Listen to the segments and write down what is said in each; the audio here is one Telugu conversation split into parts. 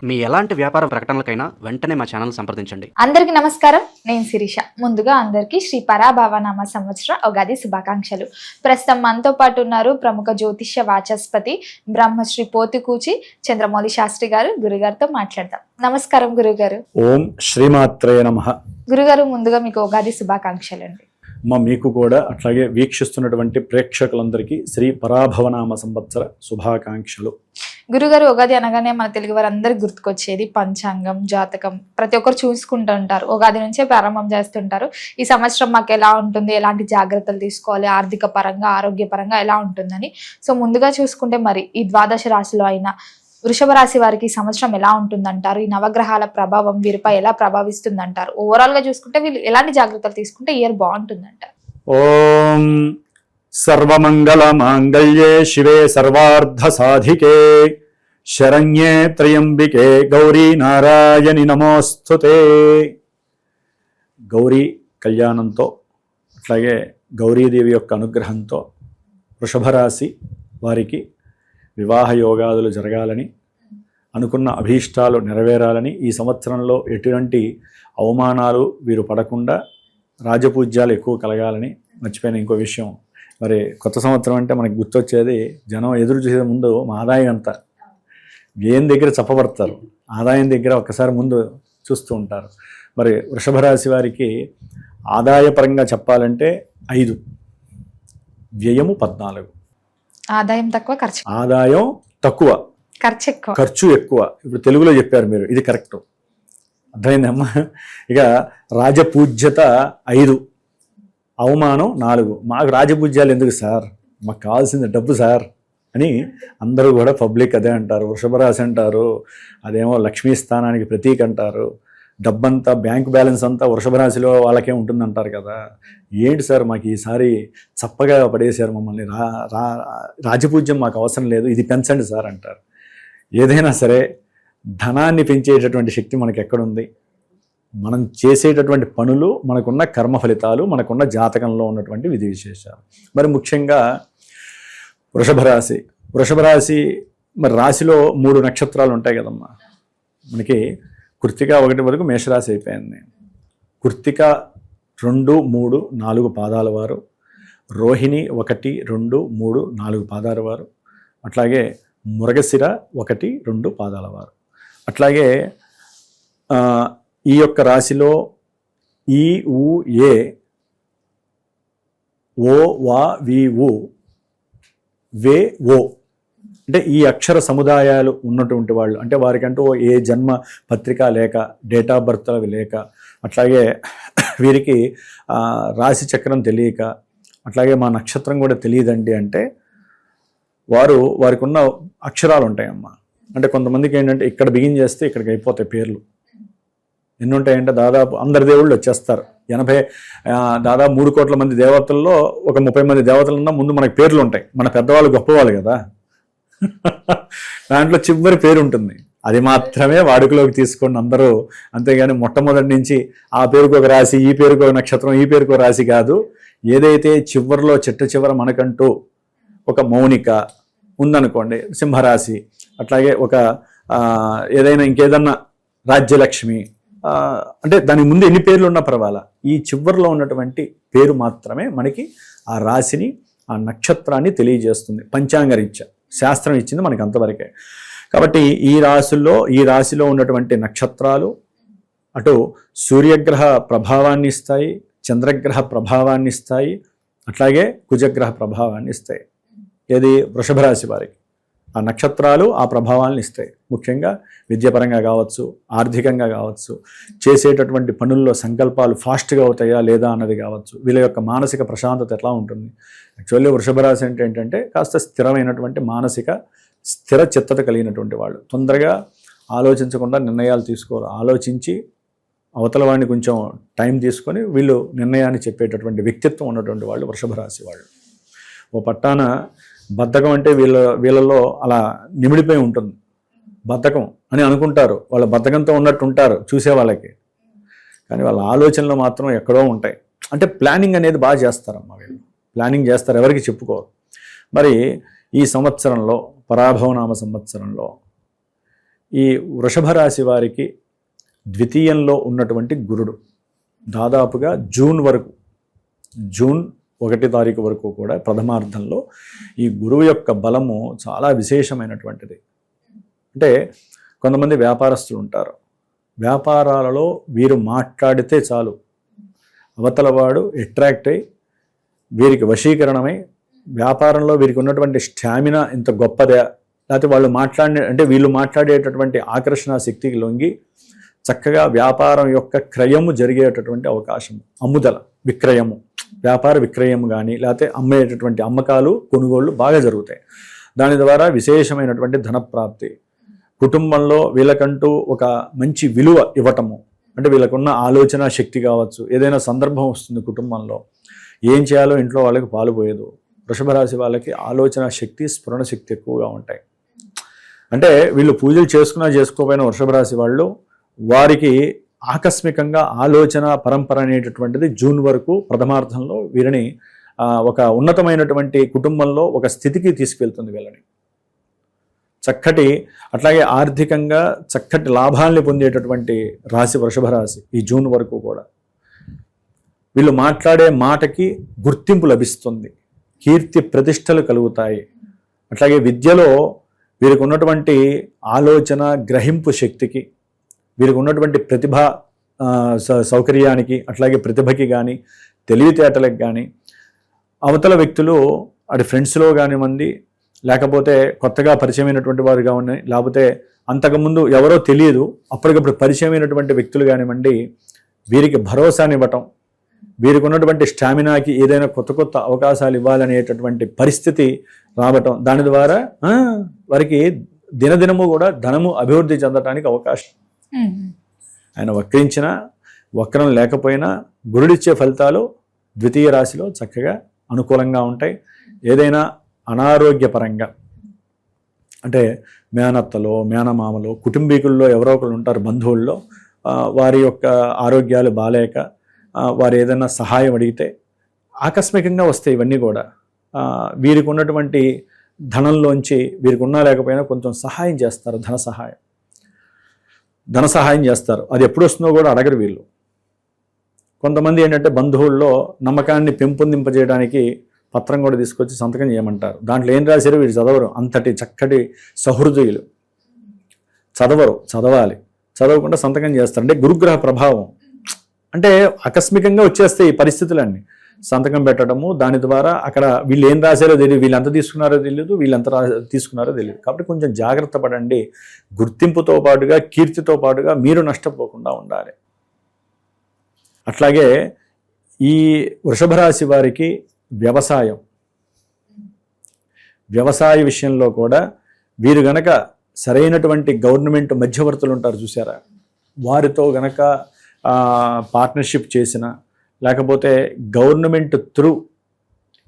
మీ ఎలాంటి వ్యాపార ప్రకటనలకైనా వెంటనే మా ఛానల్ సంప్రదించండి. అందరికీ నమస్కారం, నేను శిరీష. ముందుగా అందరికీ శ్రీ పరాభవనామ సంవత్సర ఉగాది శుభాకాంక్షలు. ప్రస్తుతం మనతో పాటు ఉన్నారు ప్రముఖ జ్యోతిష్య వాచస్పతి బ్రహ్మశ్రీ పోతుకూచి చంద్రమౌళి శాస్త్రి గారు. గురుగారితో మాట్లాడదాం. నమస్కారం గురుగారు. ఓం శ్రీమాత్రే నమః. గురుగారు, ముందుగా మీకు ఉగాది శుభాకాంక్షలు అండి. మీకు కూడా అట్లాగే వీక్షిస్తున్నటువంటి ప్రేక్షకులందరికీ శ్రీ పరాభవనామ సంవత్సర శుభాకాంక్షలు. గురుగారు, ఉగాది అనగానే మన తెలుగు వారందరికి గుర్తుకొచ్చేది పంచాంగం, జాతకం. ప్రతి ఒక్కరు చూసుకుంటూ ఉంటారు, ఉగాది నుంచే ప్రారంభం చేస్తుంటారు. ఈ సంవత్సరం మాకు ఎలా ఉంటుంది, ఎలాంటి జాగ్రత్తలు తీసుకోవాలి, ఆర్థిక పరంగా ఆరోగ్యపరంగా ఎలా ఉంటుందని. సో ముందుగా చూసుకుంటే మరి ఈ ద్వాదశ రాశిలో అయినా వృషభ రాశి వారికి ఈ సంవత్సరం ఎలా ఉంటుందంటారు? ఈ నవగ్రహాల ప్రభావం వీరిపై ఎలా ప్రభావిస్తుందంటారు? ఓవరాల్ గా చూసుకుంటే వీళ్ళు ఎలాంటి జాగ్రత్తలు తీసుకుంటే ఇయర్ బాగుంటుందంటారు? ఓం సర్వమంగళ మాంగళ్యే శివే సర్వార్థ సాధికే శరణ్యే త్రయంబికే గౌరీ నారాయణి నమోస్తుతే. గౌరీ కళ్యాణంతో అట్లాగే గౌరీదేవి యొక్క అనుగ్రహంతో వృషభ రాశి వారికి వివాహ యోగాదులు జరగాలని, అనుకున్న అభీష్టాలు నెరవేరాలని, ఈ సంవత్సరంలో ఎటువంటి అవమానాలు వీరు పడకుండా రాజపూజ్యాలు ఎక్కువ కలగాలని. మర్చిపోయిన ఇంకో విషయం, మరి కొత్త సంవత్సరం అంటే మనకి గుర్తొచ్చేది, జనం ఎదురు చూసే ముందు మా ఆదాయం అంతా వ్యయం దగ్గర చెప్పబడతారు, ఆదాయం దగ్గర ఒక్కసారి ముందు చూస్తూ ఉంటారు. మరి వృషభ రాశి వారికి ఆదాయపరంగా చెప్పాలంటే 5, వ్యయము 14. ఆదాయం తక్కువ, ఖర్చు ఆదాయం తక్కువ, ఖర్చు ఎక్కువ. ఇప్పుడు తెలుగులో చెప్పారు మీరు, ఇది కరెక్ట్, అర్థమైందమ్మా. ఇక రాజపూజ్యత 5, అవమానం 4. మాకు రాజపూజ్యాలు ఎందుకు సార్, మాకు కావాల్సింది డబ్బు సార్ అని అందరూ కూడా పబ్లిక్ అదే అంటారు. వృషభ రాశి అంటారు, అదేమో లక్ష్మీ స్థానానికి ప్రతీక అంటారు. డబ్బంతా, బ్యాంక్ బ్యాలెన్స్ అంతా వృషభ రాశిలో వాళ్ళకే ఉంటుందంటారు కదా. ఏంటి సార్ మాకు ఈసారి చప్పగా పడేశారు మమ్మల్ని, రాజపూజ్యం మాకు అవసరం లేదు, ఇది పెంచండి సార్ అంటారు. ఏదైనా సరే ధనాన్ని పెంచేటటువంటి శక్తి మనకి ఎక్కడుంది? మనం చేసేటటువంటి పనులు, మనకున్న కర్మ ఫలితాలు, మనకున్న జాతకంలో ఉన్నటువంటి విధి విశేషాలు. మరి ముఖ్యంగా వృషభ రాశి మరి రాశిలో 3 నక్షత్రాలు ఉంటాయి కదమ్మా మనకి. కృత్తిక 1 వరకు మేషరాశి అయిపోయింది. కృత్తిక 2, 3, 4 పాదాల వారు, రోహిణి 1, 2, 3, 4 పాదాల వారు, అట్లాగే మృగశిర 1, 2 పాదాల వారు. అట్లాగే ఈ యొక్క రాశిలో ఈ ఊ ఏ ఓ వా వి ఊ వే ఓ అంటే ఈ అక్షర సముదాయాలు ఉన్నటువంటి వాళ్ళు, అంటే వారికంటూ ఏ జన్మ పత్రిక లేక, డేట్ ఆఫ్ బర్త్ అవి లేక, అట్లాగే వీరికి రాశి చక్రం తెలియక, అట్లాగే మా నక్షత్రం కూడా తెలియదండి అంటే వారికి ఉన్న అక్షరాలు ఉంటాయమ్మా. అంటే కొంతమందికి ఏంటంటే ఇక్కడ బిగిన్ చేస్తే ఇక్కడికి అయిపోతాయి పేర్లు. ఎన్ని ఉంటాయంటే దాదాపు అందరి దేవుళ్ళు వచ్చేస్తారు. దాదాపు 3 కోట్ల మంది దేవతల్లో ఒక 30 మంది దేవతలున్నా ముందు మనకి పేర్లు ఉంటాయి. మన పెద్దవాళ్ళు గొప్పవాళ్ళు కదా, దాంట్లో చివరి పేరు ఉంటుంది. అది మాత్రమే వాడుకలోకి తీసుకోండి అందరూ. అంతేగాని మొట్టమొదటి నుంచి ఆ పేరుకు ఒక రాశి, ఈ పేరుకు ఒక నక్షత్రం, ఈ పేరుకు ఒక రాశి కాదు. ఏదైతే చివరిలో చివర మనకంటూ ఒక మౌనిక ఉందనుకోండి, సింహరాశి, అట్లాగే ఒక ఏదైనా ఇంకేదన్నా రాజ్యలక్ష్మి, అంటే దాని ముందు ఎన్ని పేర్లు ఉన్నా పర్వాలా, ఈ చివరిలో ఉన్నటువంటి పేరు మాత్రమే మనకి ఆ రాశిని, ఆ నక్షత్రాన్ని తెలియజేస్తుంది. పంచాంగరీత్యా శాస్త్రం ఇచ్చింది మనకి అంతవరకే. కాబట్టి ఈ రాశిలో ఉన్నటువంటి నక్షత్రాలు అటు సూర్యగ్రహ ప్రభావాన్ని ఇస్తాయి, చంద్రగ్రహ ప్రభావాన్ని ఇస్తాయి, అట్లాగే కుజగ్రహ ప్రభావాన్ని ఇస్తాయి. ఏది వృషభ రాశి వారికి ఆ నక్షత్రాలు ఆ ప్రభావాలను ఇస్తాయి. ముఖ్యంగా విద్యాపరంగా కావచ్చు, ఆర్థికంగా కావచ్చు, చేసేటటువంటి పనుల్లో సంకల్పాలు ఫాస్ట్గా అవుతాయా లేదా అన్నది కావచ్చు, వీళ్ళ యొక్క మానసిక ప్రశాంతత ఎట్లా ఉంటుంది. యాక్చువల్లీ వృషభ రాశి అంటే ఏంటంటే కాస్త స్థిరమైనటువంటి మానసిక స్థిర చిత్తత కలిగినటువంటి వాళ్ళు. తొందరగా ఆలోచించకుండా నిర్ణయాలు తీసుకోరు. ఆలోచించి అవతల వాడిని కొంచెం టైం తీసుకొని వీళ్ళు నిర్ణయాన్ని చెప్పేటటువంటి వ్యక్తిత్వం ఉన్నటువంటి వాళ్ళు వృషభ రాశి వాళ్ళు. ఓ పట్టాన బద్ధకం అంటే వీళ్ళలో అలా నిమిడిపోయి ఉంటుంది. బద్ధకం అని అనుకుంటారు, వాళ్ళ బద్ధకంతో ఉన్నట్టు ఉంటారు చూసే వాళ్ళకి, కానీ వాళ్ళ ఆలోచనలు మాత్రం ఎక్కడో ఉంటాయి. అంటే ప్లానింగ్ అనేది బాగా చేస్తారమ్మా వీళ్ళు, ప్లానింగ్ చేస్తారు, ఎవరికి చెప్పుకోరు. మరి ఈ సంవత్సరంలో పరాభవనామ సంవత్సరంలో ఈ వృషభ రాశి వారికి ద్వితీయంలో ఉన్నటువంటి గురుడు దాదాపుగా జూన్ 1 తారీఖు వరకు కూడా ప్రథమార్థంలో ఈ గురువు యొక్క బలము చాలా విశేషమైనటువంటిది. అంటే కొంతమంది వ్యాపారస్తులు ఉంటారు, వ్యాపారాలలో వీరు మాట్లాడితే చాలు అవతల వాడు అట్రాక్ట్ అయి వీరికి వశీకరణమై వ్యాపారంలో వీరికి ఉన్నటువంటి స్టామినా ఇంత గొప్పదే, లేకపోతే వీళ్ళు మాట్లాడేటటువంటి ఆకర్షణ శక్తికి లొంగి చక్కగా వ్యాపారం యొక్క క్రయము జరిగేటటువంటి అవకాశం, విక్రయము, వ్యాపార విక్రయము కానీ లేకపోతే అమ్మేటటువంటి అమ్మకాలు కొనుగోళ్లు బాగా జరుగుతాయి. దాని ద్వారా విశేషమైనటువంటి ధనప్రాప్తి, కుటుంబంలో వీళ్ళకంటూ ఒక మంచి విలువ ఇవ్వటము, అంటే వీళ్ళకున్న ఆలోచన శక్తి కావచ్చు, ఏదైనా సందర్భం వస్తుంది కుటుంబంలో ఏం చేయాలో ఇంట్లో వాళ్ళకి పాలుపోయేదు. వృషభ రాశి వాళ్ళకి ఆలోచన శక్తి, స్ఫురణ శక్తి ఎక్కువగా ఉంటాయి. అంటే వీళ్ళు పూజలు చేసుకోకపోయిన వృషభ రాశి వాళ్ళు వారికి ఆకస్మికంగా ఆలోచన పరంపర అనేటటువంటిది జూన్ వరకు ప్రథమార్థంలో వీరిని ఒక ఉన్నతమైనటువంటి కుటుంబంలో ఒక స్థితికి తీసుకెళ్తుంది వీళ్ళని. అట్లాగే ఆర్థికంగా చక్కటి లాభాల్ని పొందేటటువంటి రాశి వృషభ రాశి ఈ జూన్ వరకు కూడా. వీళ్ళు మాట్లాడే మాటకి గుర్తింపు లభిస్తుంది, కీర్తి ప్రతిష్టలు కలుగుతాయి. అట్లాగే విద్యలో వీరికి ఉన్నటువంటి ఆలోచన గ్రహింపు శక్తికి, వీరికి ఉన్నటువంటి ప్రతిభ సౌకర్యానికి, అట్లాగే ప్రతిభకి కానీ తెలివితేటలకు కానీ అవతల వ్యక్తులు అది ఫ్రెండ్స్లో కానివ్వండి, లేకపోతే కొత్తగా పరిచయమైనటువంటి వారు కానివ్వండి, లేకపోతే అంతకుముందు ఎవరో తెలియదు అప్పటికప్పుడు పరిచయమైనటువంటి వ్యక్తులు కానివ్వండి, వీరికి భరోసానివ్వటం, వీరికి ఉన్నటువంటి స్టామినాకి ఏదైనా కొత్త అవకాశాలు ఇవ్వాలనేటటువంటి పరిస్థితి రావటం, దాని ద్వారా వారికి దినదినము కూడా ధనము అభివృద్ధి చెందడానికి అవకాశం. ఆయన వక్రం లేకపోయినా గురుడిచ్చే ఫలితాలు ద్వితీయ రాశిలో చక్కగా అనుకూలంగా ఉంటాయి. ఏదైనా అనారోగ్యపరంగా అంటే మేనత్తలో, మేనమామలో, కుటుంబీకుల్లో ఎవరో ఒకరు ఉంటారు, బంధువుల్లో వారి యొక్క ఆరోగ్యాలు బాలేక వారు ఏదైనా సహాయం అడిగితే ఆకస్మికంగా వస్తాయి. ఇవన్నీ కూడా వీరికి ఉన్నటువంటి ధనంలోంచి వీరికి ఉన్నా లేకపోయినా కొంచెం సహాయం చేస్తారు, ధన సహాయం చేస్తారు. అది ఎప్పుడు వస్తుందో కూడా అడగరు వీళ్ళు. కొంతమంది ఏంటంటే బంధువుల్లో నమ్మకాన్ని పెంపొందింపజేయడానికి పత్రం కూడా తీసుకొచ్చి సంతకం చేయమంటారు. దాంట్లో ఏం రాశారో వీళ్ళు చదవరు. అంతటి చక్కటి సహృదయులు చదవాలి, చదవకుండా సంతకం చేస్తారు. అంటే గురుగ్రహ ప్రభావం, అంటే ఆకస్మికంగా వచ్చేస్తాయి ఈ పరిస్థితులన్నీ. సంతకం పెట్టడము, దాని ద్వారా అక్కడ వీళ్ళు ఏం రాశారో తెలియదు, వీళ్ళు ఎంత తీసుకున్నారో తెలియదు, తీసుకున్నారో తెలియదు. కాబట్టి కొంచెం జాగ్రత్త పడండి. గుర్తింపుతో పాటుగా, కీర్తితో పాటుగా మీరు నష్టపోకుండా ఉండాలి. అట్లాగే ఈ వృషభ రాశి వారికి వ్యవసాయ విషయంలో కూడా వీరు గనక సరైనటువంటి గవర్నమెంట్ మధ్యవర్తులు ఉంటారు చూసారా, వారితో గనక పార్ట్నర్షిప్ చేసిన, లేకపోతే గవర్నమెంట్ త్రూ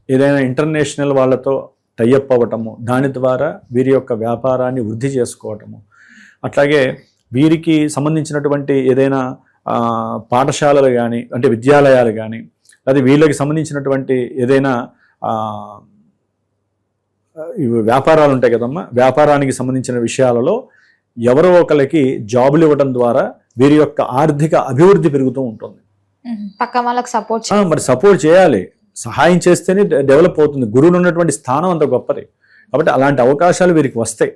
ఏదైనా ఇంటర్నేషనల్ వాళ్ళతో టైఅప్ అవ్వటము, దాని ద్వారా వీరి యొక్క వ్యాపారాన్ని వృద్ధి చేసుకోవటము, అట్లాగే వీరికి సంబంధించినటువంటి ఏదైనా పాఠశాలలు కానీ, అంటే విద్యాలయాలు కానీ, లేదా వీళ్ళకి సంబంధించినటువంటి ఏదైనా వ్యాపారాలు ఉంటాయి కదమ్మా, వ్యాపారానికి సంబంధించిన విషయాలలో ఎవరో ఒకరికి జాబులు ఇవ్వడం ద్వారా వీరి యొక్క ఆర్థిక అభివృద్ధి పెరుగుతూ ఉంటుంది. పక్క వాళ్ళకి మరి సపోర్ట్ చేయాలి, సహాయం చేస్తేనే డెవలప్ అవుతుంది. గురువులు ఉన్నటువంటి స్థానం అంత గొప్పది కాబట్టి అలాంటి అవకాశాలు వీరికి వస్తాయి.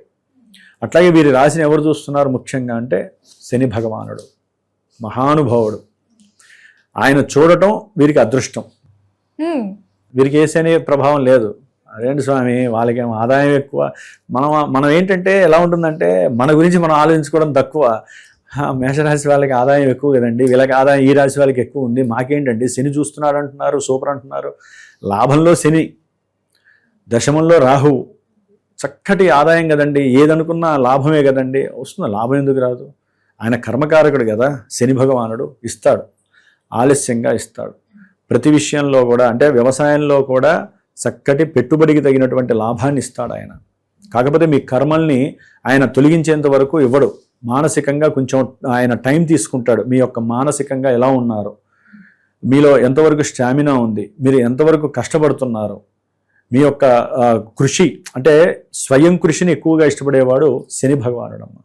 అట్లాగే వీరి రాశిని ఎవరు చూస్తున్నారు ముఖ్యంగా అంటే శని భగవానుడు, మహానుభావుడు. ఆయన చూడటం వీరికి అదృష్టం. వీరికి ఏ శని ప్రభావం లేదు. అదేంటి స్వామి వాళ్ళకేమో ఆదాయం ఎక్కువ, మనం ఏంటంటే ఎలా ఉంటుందంటే మన గురించి మనం ఆలోచించుకోవడం తక్కువ. మేషరాశి వాళ్ళకి ఆదాయం ఎక్కువ కదండి, వీళ్ళకి ఆదాయం ఈ రాశి వాళ్ళకి ఎక్కువ ఉంది, మాకేంటండి శని చూస్తున్నాడు అంటున్నారు, సూపర్ అంటున్నారు. లాభంలో శని, దశమంలో రాహువు, చక్కటి ఆదాయం కదండి, ఏదనుకున్నా లాభమే కదండి. వస్తుంది, లాభం ఎందుకు రాదు? ఆయన కర్మకారకుడు కదా శని భగవానుడు, ఇస్తాడు, ఆలస్యంగా ఇస్తాడు. ప్రతి విషయంలో కూడా, అంటే వ్యవసాయంలో కూడా చక్కటి పెట్టుబడికి తగినటువంటి లాభాన్ని ఇస్తాడు ఆయన. కాకపోతే మీ కర్మల్ని ఆయన తొలగించేంత వరకు ఇవ్వడు. మానసికంగా కొంచెం ఆయన టైం తీసుకుంటాడు. మీ యొక్క మానసికంగా ఎలా ఉన్నారు, మీలో ఎంతవరకు స్టామినా ఉంది, మీరు ఎంతవరకు కష్టపడుతున్నారు, మీ యొక్క కృషి, అంటే స్వయం కృషిని ఎక్కువగా ఇష్టపడేవాడు శని భగవానుడమ్మ.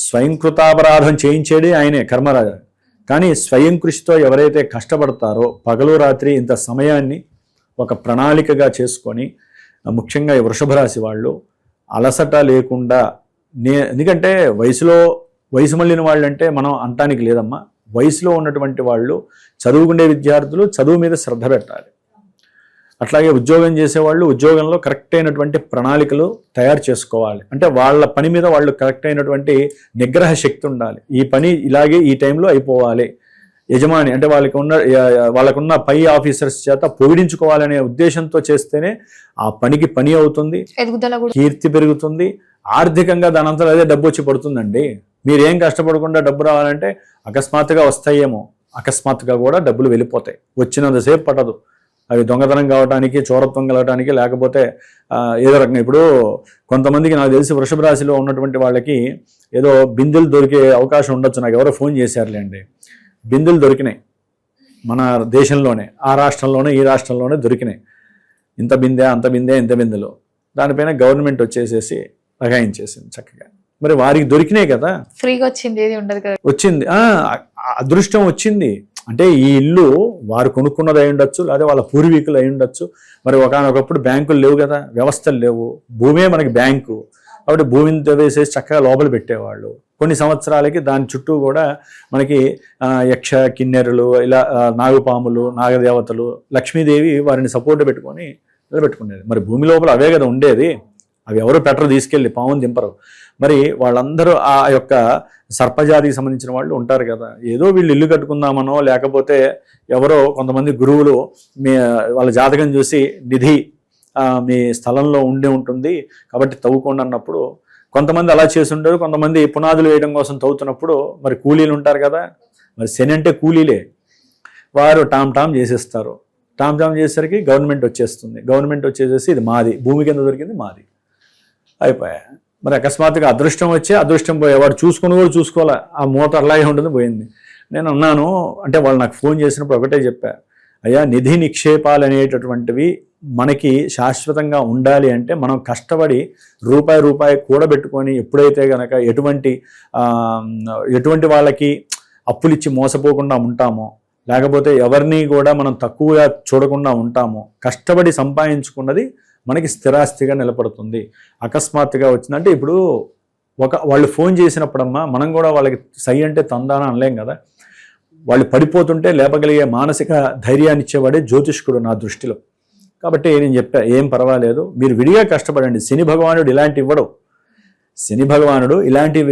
స్వయంకృతాపరాధం చేయించేది ఆయనే కర్మరాజు. కానీ స్వయం కృషితో ఎవరైతే కష్టపడతారో పగలు రాత్రి ఇంత సమయాన్ని ఒక ప్రణాళికగా చేసుకొని, ముఖ్యంగా ఈ వృషభ రాశి వాళ్ళు అలసట లేకుండా, ఎందుకంటే వయసు మళ్ళిన వాళ్ళు అంటే మనం అంటానికి లేదమ్మా. వయసులో ఉన్నటువంటి వాళ్ళు, చదువుకునే విద్యార్థులు చదువు మీద శ్రద్ధ పెట్టాలి. అట్లాగే ఉద్యోగం చేసేవాళ్ళు ఉద్యోగంలో కరెక్ట్ అయినటువంటి ప్రణాళికలు తయారు చేసుకోవాలి. అంటే వాళ్ళ పని మీద వాళ్ళు కరెక్ట్ అయినటువంటి నిగ్రహ శక్తి ఉండాలి. ఈ పని ఇలాగే ఈ టైంలో అయిపోవాలి. యజమాని అంటే వాళ్ళకున్న పై ఆఫీసర్స్ చేత పొగిడించుకోవాలనే ఉద్దేశంతో చేస్తేనే ఆ పనికి పని అవుతుంది, కీర్తి పెరుగుతుంది, ఆర్థికంగా దానంతా అదే డబ్బు వచ్చి పడుతుందండి. మీరేం కష్టపడకుండా డబ్బు రావాలంటే అకస్మాత్తుగా వస్తాయేమో, అకస్మాత్తుగా కూడా డబ్బులు వెళ్ళిపోతాయి. వచ్చినంతసేపు పట్టదు. అవి దొంగతనం కావడానికి, చోరత్వం కలగటానికి, లేకపోతే ఏదో రకంగా. ఇప్పుడు కొంతమందికి నాకు తెలిసి వృషభ రాశిలో ఉన్నటువంటి వాళ్ళకి ఏదో బిందులు దొరికే అవకాశం ఉండొచ్చు. నాకు ఎవరో ఫోన్ చేశారులేండి. బిందులు దొరికినాయి మన దేశంలోనే, ఆ రాష్ట్రంలోనే ఈ రాష్ట్రంలోనే దొరికినాయి. ఇంత బిందె అంత బిందె ఇంత బిందెలు. దానిపైన గవర్నమెంట్ వచ్చేసేసి లగాయించేసింది చక్కగా. మరి వారికి దొరికినాయి కదా, ఫ్రీగా వచ్చింది, ఏది ఉండదు కదా, వచ్చింది. అదృష్టం వచ్చింది. అంటే ఈ ఇల్లు వారు కొనుక్కున్నది అయి ఉండొచ్చు, లేదా వాళ్ళ పూర్వీకులు అయి ఉండొచ్చు. మరి ఒకనొకప్పుడు బ్యాంకులు లేవు కదా, వ్యవస్థలు లేవు, భూమే మనకి బ్యాంకు. కాబట్టి భూమిని తవ్వేసేసి చక్కగా లోపల పెట్టేవాళ్ళు. కొన్ని సంవత్సరాలకి దాని చుట్టూ కూడా మనకి యక్ష కిన్నెరలు, ఇలా నాగుపాములు, నాగదేవతలు, లక్ష్మీదేవి వారిని సపోర్ట్ పెట్టుకొని నిలబెట్టుకునేది. మరి భూమి లోపల అవే కదా ఉండేది. అవి ఎవరు పెట్టరు, తీసుకెళ్ళి పాముని దింపరు. మరి వాళ్ళందరూ ఆ యొక్క సర్పజాతికి సంబంధించిన వాళ్ళు ఉంటారు కదా. ఏదో వీళ్ళు ఇల్లు కట్టుకుందామనో, లేకపోతే ఎవరో కొంతమంది గురువులు వాళ్ళ జాతకం చూసి నిధి మీ స్థలంలో ఉండి ఉంటుంది కాబట్టి తవ్వుకోండి అన్నప్పుడు కొంతమంది అలా చేసి ఉంటారు. కొంతమంది పునాదులు వేయడం కోసం తవ్వుతున్నప్పుడు మరి కూలీలు ఉంటారు కదా, మరి శని అంటే కూలీలే, వారు టామ్ చేసేస్తారు. టామ్ చేసేసరికి గవర్నమెంట్ వచ్చేస్తుంది. గవర్నమెంట్ వచ్చేసేసి ఇది మాది, భూమి కింద దొరికింది మాది, అయిపోయా. మరి అకస్మాత్తుగా అదృష్టం వచ్చి అదృష్టం పోయే వాడు చూసుకుని కూడా చూసుకోవాలి, ఆ మూత అలాగే ఉంటుంది, పోయింది. నేను అన్నాను, అంటే వాళ్ళు నాకు ఫోన్ చేసినప్పుడు ఒకటే చెప్పా, అయ్యా నిధి నిక్షేపాలు అనేటటువంటివి మనకి శాశ్వతంగా ఉండాలి అంటే మనం కష్టపడి రూపాయి కూడబెట్టుకొని ఎప్పుడైతే కనుక ఎటువంటి వాళ్ళకి అప్పులిచ్చి మోసపోకుండా ఉంటామో, లేకపోతే ఎవరిని కూడా మనం తక్కువగా చూడకుండా ఉంటామో, కష్టపడి సంపాదించుకున్నది మనకి స్థిరాస్తిగా నిలబడుతుంది. అకస్మాత్తుగా వచ్చిందంటే ఇప్పుడు వాళ్ళు ఫోన్ చేసినప్పుడమ్మా మనం కూడా వాళ్ళకి సై అంటే తందాన అనలేం కదా. వాళ్ళు పడిపోతుంటే లేపగలిగే మానసిక ధైర్యాన్ని ఇచ్చేవాడే జ్యోతిష్కుడు నా దృష్టిలో. కాబట్టి నేను చెప్పా, ఏం పర్వాలేదు, మీరు విడిగా కష్టపడండి. శని భగవానుడు ఇలాంటివి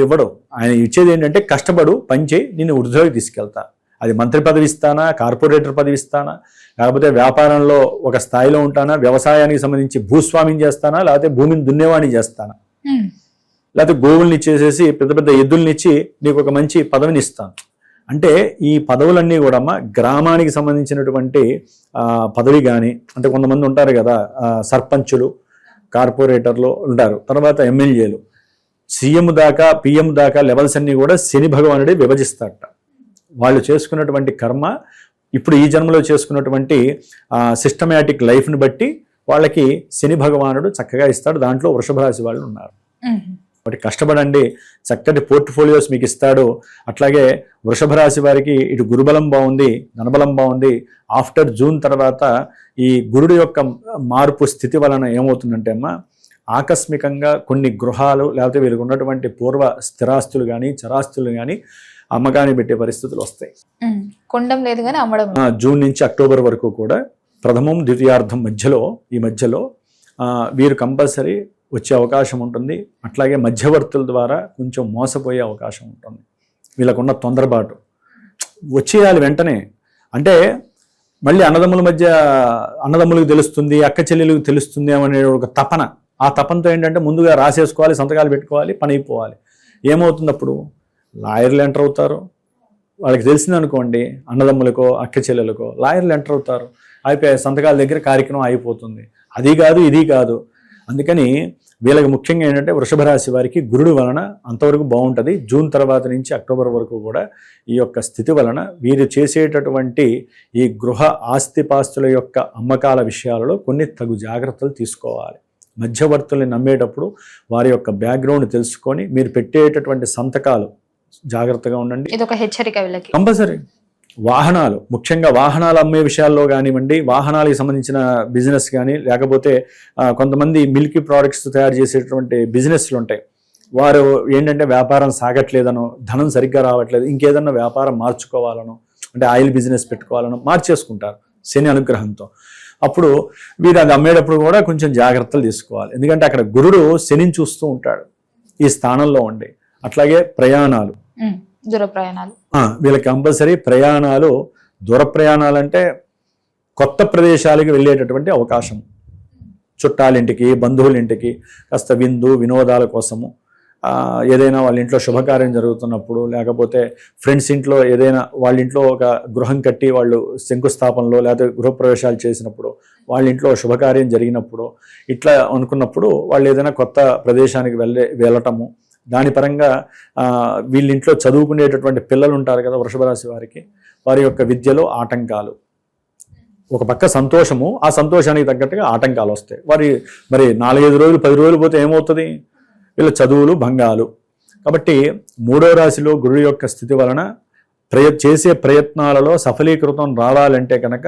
ఇవ్వడు. ఆయన ఇచ్చేది ఏంటంటే కష్టపడు, పనిచేయి, నిన్ను వృద్ధిలోకి తీసుకెళ్తా. అది మంత్రి పదవి ఇస్తానా, కార్పొరేటర్ పదవి ఇస్తానా, లేకపోతే వ్యాపారంలో ఒక స్థాయిలో ఉంటానా, వ్యవసాయానికి సంబంధించి భూస్వామ్యం చేస్తానా, లేకపోతే భూమిని దున్నేవాణి చేస్తానా, లేకపోతే గోవుల్ని ఇచ్చేసేసి పెద్ద పెద్ద ఎద్దుల్ని ఇచ్చి నీకు ఒక మంచి పదవిని ఇస్తాను అంటే ఈ పదవులన్నీ కూడా గ్రామానికి సంబంధించినటువంటి పదవి కానీ, అంటే కొంతమంది ఉంటారు కదా సర్పంచులు, కార్పొరేటర్లు ఉంటారు, తర్వాత ఎమ్మెల్యేలు, సీఎం దాకా పిఎం దాకా లెవెల్స్ అన్నీ కూడా శని భగవానుడే విభజిస్తారట. వాళ్ళు చేసుకున్నటువంటి కర్మ ఇప్పుడు ఈ జన్మలో చేసుకున్నటువంటి సిస్టమేటిక్ లైఫ్ని బట్టి వాళ్ళకి శని భగవానుడు చక్కగా ఇస్తాడు. దాంట్లో వృషభ రాశి వాళ్ళు ఉన్నారు. కాబట్టి కష్టపడండి, చక్కటి పోర్ట్ఫోలియోస్ మీకు ఇస్తాడు. అట్లాగే వృషభ రాశి వారికి ఇటు గురుబలం బాగుంది, ధనబలం బాగుంది. ఆఫ్టర్ జూన్ తర్వాత ఈ గురుడు యొక్క మార్పు స్థితి వలన ఏమవుతుందంటే అమ్మా, ఆకస్మికంగా కొన్ని గృహాలు లేకపోతే వీళ్ళకి ఉన్నటువంటి పూర్వ స్థిరాస్తులు కానీ చరాస్తులు కానీ అమ్మకాన్ని పెట్టే పరిస్థితులు వస్తాయి. కొండం లేదు కానీ అమ్మడం. జూన్ నుంచి అక్టోబర్ వరకు కూడా ప్రథమం ద్వితీయార్థం ఈ మధ్యలో వీరు కంపల్సరీ వచ్చే అవకాశం ఉంటుంది. అట్లాగే మధ్యవర్తుల ద్వారా కొంచెం మోసపోయే అవకాశం ఉంటుంది. వీళ్ళకున్న తొందరపాటు వచ్చేయాలి వెంటనే. అంటే మళ్ళీ అన్నదమ్ములకు తెలుస్తుంది, అక్క చెల్లెలకు తెలుస్తుంది అనే ఒక తపన. ఆ తపనతో ఏంటంటే ముందుగా రాసేసుకోవాలి, సంతకాలు పెట్టుకోవాలి, పని అయిపోవాలి. ఏమవుతుంది అప్పుడు? లాయర్లు ఎంటర్ అవుతారు. వాళ్ళకి తెలిసింది అనుకోండి, అన్నదమ్ములకో అక్క చెల్లెలకో లాయర్లు ఎంటర్ అవుతారు. అయిపోయి సంతకాల దగ్గర కార్యక్రమం అయిపోతుంది. అది కాదు ఇది కాదు. అందుకని వీళ్ళకి ముఖ్యంగా ఏంటంటే వృషభ రాశి వారికి గురుడు వలన అంతవరకు బాగుంటుంది. జూన్ తర్వాత నుంచి అక్టోబర్ వరకు కూడా ఈ యొక్క స్థితి వలన వీరు చేసేటటువంటి ఈ గృహ ఆస్తిపాస్తుల యొక్క అమ్మకాల విషయాలలో కొన్ని తగు జాగ్రత్తలు తీసుకోవాలి. మధ్యవర్తుల్ని నమ్మేటప్పుడు వారి యొక్క బ్యాక్గ్రౌండ్ తెలుసుకొని మీరు పెట్టేటటువంటి సంతకాలు జాగ్రత్తగా ఉండండి. ఇది ఒక హెచ్చరిక వీళ్ళకి. కంపల్సరీ. వాహనాలు, ముఖ్యంగా వాహనాలు అమ్మే విషయాల్లో కానివ్వండి, వాహనాలకు సంబంధించిన బిజినెస్ కానీ, లేకపోతే కొంతమంది మిల్కీ ప్రోడక్ట్స్ తయారు చేసేటువంటి బిజినెస్లు ఉంటాయి. వారు ఏంటంటే వ్యాపారం సాగట్లేదనో, ధనం సరిగ్గా రావట్లేదు, ఇంకేదన్నా వ్యాపారం మార్చుకోవాలనో, అంటే ఆయిల్ బిజినెస్ పెట్టుకోవాలనో మార్చేసుకుంటారు శని అనుగ్రహంతో. అప్పుడు వీరు అది అమ్మేటప్పుడు కూడా కొంచెం జాగ్రత్తలు తీసుకోవాలి. ఎందుకంటే అక్కడ గురుడు శనిని చూస్తూ ఉంటాడు ఈ స్థానంలో ఉండి. అట్లాగే ప్రయాణాలు, దూర ప్రయాణాలు, వీళ్ళకి కంపల్సరీ ప్రయాణాలు. దూర ప్రయాణాలు అంటే కొత్త ప్రదేశాలకు వెళ్ళేటటువంటి అవకాశం, చుట్టాలింటికి, బంధువుల ఇంటికి కాస్త విందు వినోదాల కోసము, ఏదైనా వాళ్ళ ఇంట్లో శుభకార్యం జరుగుతున్నప్పుడు, లేకపోతే ఫ్రెండ్స్ ఇంట్లో ఏదైనా వాళ్ళ ఇంట్లో ఒక గృహం కట్టి వాళ్ళు శంకుస్థాపనలో లేకపోతే గృహప్రవేశాలు చేసినప్పుడు, వాళ్ళ ఇంట్లో శుభకార్యం జరిగినప్పుడు, ఇట్లా అనుకున్నప్పుడు వాళ్ళు ఏదైనా కొత్త ప్రదేశానికి వెళ్ళటము. దాని పరంగా వీళ్ళింట్లో చదువుకునేటటువంటి పిల్లలు ఉంటారు కదా వృషభ రాశి వారికి, వారి యొక్క విద్యలో ఆటంకాలు. ఒక పక్క సంతోషము, ఆ సంతోషానికి తగ్గట్టుగా ఆటంకాలు వస్తాయి. మరి 4-5 రోజులు 10 రోజులు పోతే ఏమవుతుంది? వీళ్ళ చదువులు భంగాలు. కాబట్టి 3వ రాశిలో గురుడు యొక్క స్థితి వలన చేసే ప్రయత్నాలలో సఫలీకృతం రావాలంటే కనుక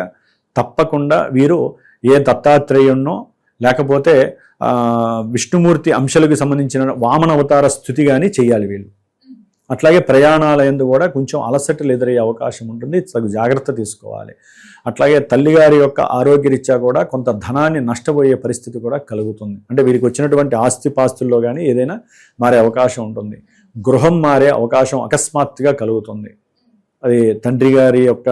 తప్పకుండా వీరు ఏ దత్తాత్రేయున్నో లేకపోతే విష్ణుమూర్తి అంశాలకు సంబంధించిన వామన అవతార స్థుతి కానీ చేయాలి వీళ్ళు. అట్లాగే ప్రయాణాల యందు కూడా కొంచెం అలసటలు ఎదురయ్యే అవకాశం ఉంటుంది, తగు జాగ్రత్త తీసుకోవాలి. అట్లాగే తల్లిగారి యొక్క ఆరోగ్యరీత్యా కూడా కొంత ధనాన్ని నష్టపోయే పరిస్థితి కూడా కలుగుతుంది. అంటే వీరికి వచ్చినటువంటి ఆస్తిపాస్తుల్లో కానీ ఏదైనా మారే అవకాశం ఉంటుంది. గృహం మారే అవకాశం అకస్మాత్తుగా కలుగుతుంది. అది తండ్రి గారి యొక్క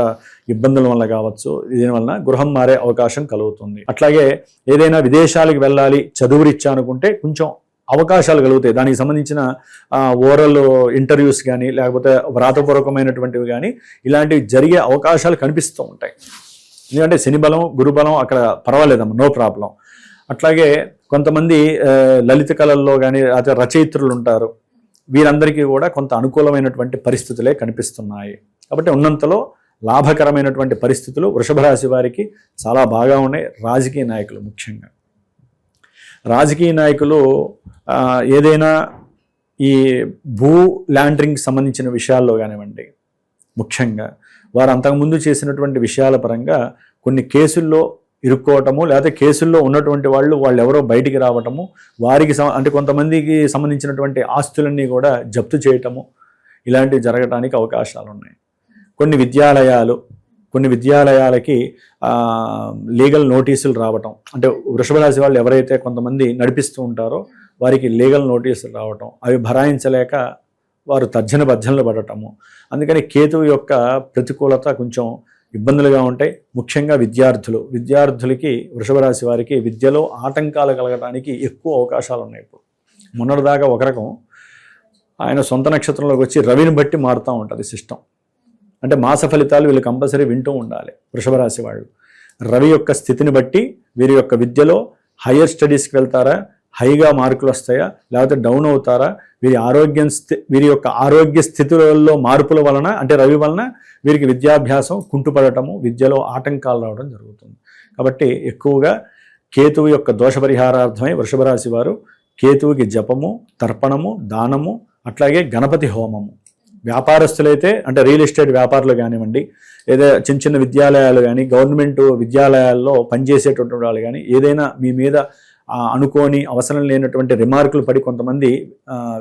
ఇబ్బందుల వల్ల కావచ్చు, దీనివల్ల గృహం మారే అవకాశం కలుగుతుంది. అట్లాగే ఏదైనా విదేశాలకు వెళ్ళాలి చదువురీత్యా అనుకుంటే కొంచెం అవకాశాలు కలుగుతాయి. దానికి సంబంధించిన ఓరల్ ఇంటర్వ్యూస్ కానీ లేకపోతే వ్రాతపూర్వకమైనటువంటివి కానీ ఇలాంటివి జరిగే అవకాశాలు కనిపిస్తూ ఉంటాయి. ఎందుకంటే శని బలం గురుబలం అక్కడ పర్వాలేదమ్మా, నో ప్రాబ్లం. అట్లాగే కొంతమంది లలిత కళల్లో కానీ లేకపోతే రచయిత్రులు ఉంటారు, వీరందరికీ కూడా కొంత అనుకూలమైనటువంటి పరిస్థితులే కనిపిస్తున్నాయి. కాబట్టి ఉన్నంతలో లాభకరమైనటువంటి పరిస్థితులు వృషభ రాశి వారికి చాలా బాగా ఉన్నాయి. రాజకీయ నాయకులు, ముఖ్యంగా రాజకీయ నాయకులు ఏదైనా ఈ భూ ల్యాండరింగ్ సంబంధించిన విషయాల్లో కానివ్వండి, ముఖ్యంగా వారు అంతకుముందు చేసినటువంటి విషయాల పరంగా కొన్ని కేసుల్లో ఇరుక్కోవటము, లేకపోతే కేసుల్లో ఉన్నటువంటి వాళ్ళు ఎవరో బయటికి రావటము, వారికి అంటే కొంతమందికి సంబంధించినటువంటి ఆస్తులన్నీ కూడా జప్తు చేయటము, ఇలాంటివి జరగడానికి అవకాశాలు ఉన్నాయి. కొన్ని విద్యాలయాలకి లీగల్ నోటీసులు రావటం, అంటే వృషభ రాశి వాళ్ళు ఎవరైతే కొంతమంది నడిపిస్తూ ఉంటారో వారికి లీగల్ నోటీసులు రావటం, అవి భరాయించలేక వారు తర్జనభర్జనలు పడటము. అందుకని కేతువు యొక్క ప్రతికూలత కొంచెం ఇబ్బందులుగా ఉంటాయి. ముఖ్యంగా విద్యార్థులకి వృషభ రాశి వారికి విద్యలో ఆటంకాలు కలగడానికి ఎక్కువ అవకాశాలు ఉన్నాయి. ఇప్పుడు మొన్నటిదాకా ఒక రకం, ఆయన సొంత నక్షత్రంలోకి వచ్చి రవిని బట్టి మారుతూ ఉంటుంది సిస్టమ్. అంటే మాస ఫలితాలు వీళ్ళు కంపల్సరీ వింటూ ఉండాలి వృషభ రాశి వాళ్ళు. రవి యొక్క స్థితిని బట్టి వీరి యొక్క విద్యలో హయ్యర్ స్టడీస్కి వెళ్తారా, హైగా మార్కులు వస్తాయా, లేకపోతే డౌన్ అవుతారా, వీరి యొక్క ఆరోగ్య స్థితులలో మార్పుల వలన, అంటే రవి వలన వీరికి విద్యాభ్యాసం కుంటుపడటము, విద్యలో ఆటంకాలు రావడం జరుగుతుంది. కాబట్టి ఎక్కువగా కేతువు యొక్క దోష పరిహారార్థమై వృషభ రాశి వారు కేతువుకి జపము, తర్పణము, దానము, అట్లాగే గణపతి హోమము. వ్యాపారస్తులైతే అంటే రియల్ ఎస్టేట్ వ్యాపారులు కానివ్వండి, ఏదో చిన్న విద్యాలయాలు కానీ, గవర్నమెంట్ విద్యాలయాల్లో పనిచేసేటటువంటి వాళ్ళు కానీ, ఏదైనా మీ మీద అనుకోని అవసరం లేనటువంటి రిమార్కులు పడి కొంతమంది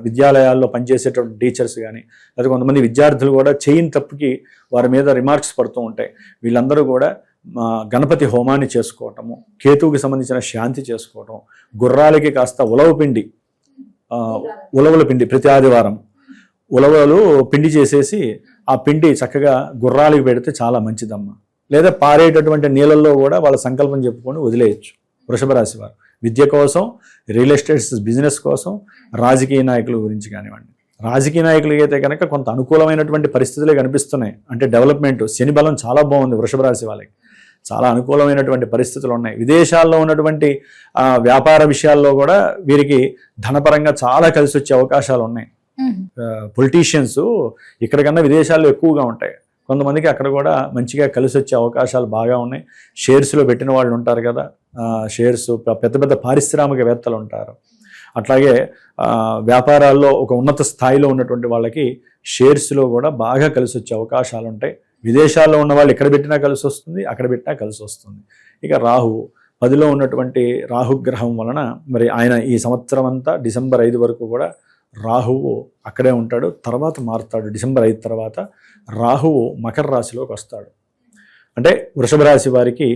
విద్యాలయాల్లో పనిచేసేటువంటి టీచర్స్ కానీ, లేదా కొంతమంది విద్యార్థులు కూడా చేయని తప్పుకి వారి మీద రిమార్క్స్ పడుతూ ఉంటాయి. వీళ్ళందరూ కూడా గణపతి హోమాన్ని చేసుకోవటము, కేతువుకి సంబంధించిన శాంతి చేసుకోవటం, గుర్రాలకి కాస్త ఉలవల పిండి ప్రతి ఆదివారం ఉలవలు పిండి చేసేసి ఆ పిండి చక్కగా గుర్రాలకు పెడితే చాలా మంచిదమ్మా. లేదా పారేటటువంటి నీళ్ళల్లో కూడా వాళ్ళ సంకల్పం చెప్పుకొని వదిలేయచ్చు వృషభ రాశి వారు. విద్య కోసం, రియల్ ఎస్టేట్స్ బిజినెస్ కోసం, రాజకీయ నాయకుల గురించి కానివ్వండి. రాజకీయ నాయకులకి అయితే కనుక కొంత అనుకూలమైనటువంటి పరిస్థితులే కనిపిస్తున్నాయి. అంటే డెవలప్మెంట్, శని బలం చాలా బాగుంది వృషభ రాశి వాళ్ళకి, చాలా అనుకూలమైనటువంటి పరిస్థితులు ఉన్నాయి. విదేశాల్లో ఉన్నటువంటి వ్యాపార విషయాల్లో కూడా వీరికి ధనపరంగా చాలా కలిసి వచ్చే అవకాశాలు ఉన్నాయి. పొలిటీషియన్స్ ఇక్కడ కన్నా విదేశాల్లో ఎక్కువగా ఉంటాయి. కొంతమందికి అక్కడ కూడా మంచిగా కలిసి వచ్చే అవకాశాలు బాగా ఉన్నాయి. షేర్స్లో పెట్టిన వాళ్ళు ఉంటారు కదా, షేర్స్, పెద్ద పెద్ద పారిశ్రామికవేత్తలు ఉంటారు. అట్లాగే వ్యాపారాల్లో ఒక ఉన్నత స్థాయిలో ఉన్నటువంటి వాళ్ళకి షేర్స్లో కూడా బాగా కలిసి వచ్చే అవకాశాలు ఉంటాయి. విదేశాల్లో ఉన్న వాళ్ళు ఎక్కడ పెట్టినా కలిసి వస్తుంది, అక్కడ పెట్టినా కలిసి వస్తుంది. ఇక రాహు 10లో ఉన్నటువంటి రాహుగ్రహం వలన మరి ఆయన ఈ సంవత్సరం అంతా డిసెంబర్ 5 వరకు కూడా రాహువు అక్కడే ఉంటాడు. తర్వాత మారుతాడు. డిసెంబర్ 5 తర్వాత రాహువు మకర రాశిలోకి వస్తాడు. అంటే వృషభ రాశి వారికి